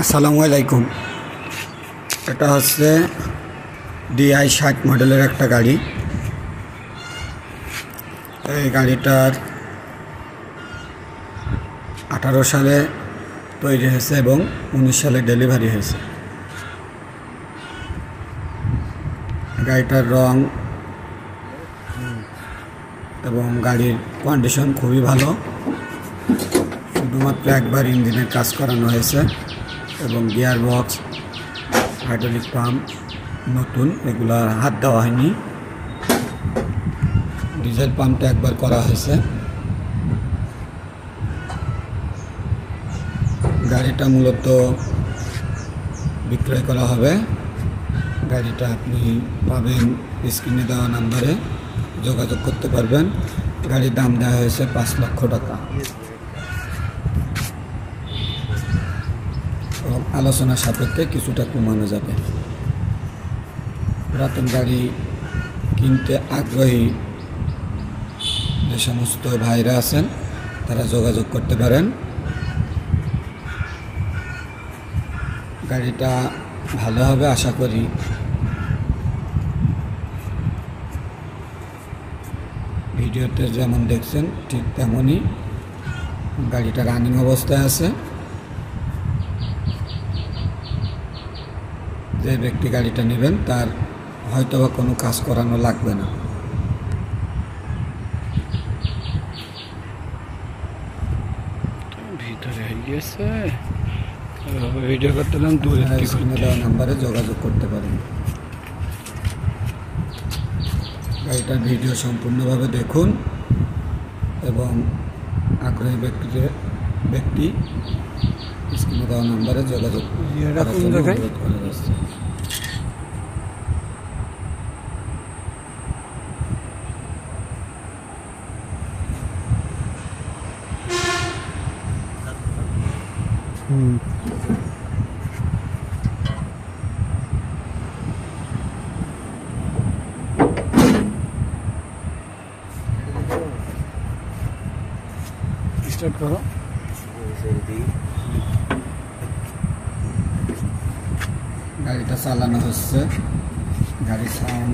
আসসালামু আলাইকুম। এটা হচ্ছে DI 60 মডেলের একটা গাড়ি। এই গাড়িটার 18 সালে তৈরি হয়েছে এবং 19 সালে ডেলিভারি হয়েছে। গাড়িটার রং এবং গাড়ির কন্ডিশন খুবই ভালো। শুধুমাত্র একবার ইঞ্জিনের কাজ করানো হয়েছে এবং গিয়ার বক্স, হাইড্রোলিক পাম্প নতুন, এগুলো হাত দেওয়া হয়নি। ডিজেল পাম্পটা একবার করা হয়েছে। গাড়িটা মূলত বিক্রয় করা হবে। গাড়িটা আপনি পাবেন স্ক্রিনে দেওয়া নাম্বারে, যোগাযোগ করতে পারবেন। গাড়ির দাম দেওয়া হয়েছে 5 লক্ষ টাকা এবং আলোচনা সাপেক্ষে কিছুটা কমানো যাবে। পুরাতন গাড়ি কিনতে আগ্রহী যে সমস্ত ভাইরা আছেন তারা যোগাযোগ করতে পারেন। গাড়িটা ভালো হবে আশা করি। ভিডিওতে যেমন দেখছেন ঠিক তেমনই গাড়িটা রানিং অবস্থায় আছে। যে ব্যক্তি গাড়িটা নেবেন তার হয়তোবা কোনো কাজ করানো লাগবে না। ভিতরে গেছে ভিডিও করতে দূরে স্ক্রিনে দেওয়া নাম্বারে যোগাযোগ করতে পারেন। গাড়িটার ভিডিও সম্পূর্ণভাবে দেখুন এবং আগ্রহী ব্যক্তি স্ক্রিনে দেওয়া নাম্বারে যোগাযোগ অনুরোধ করা যাচ্ছে। স্টার্ট করো। গাড়িটা চালানো হচ্ছে। গাড়ির সাউন্ড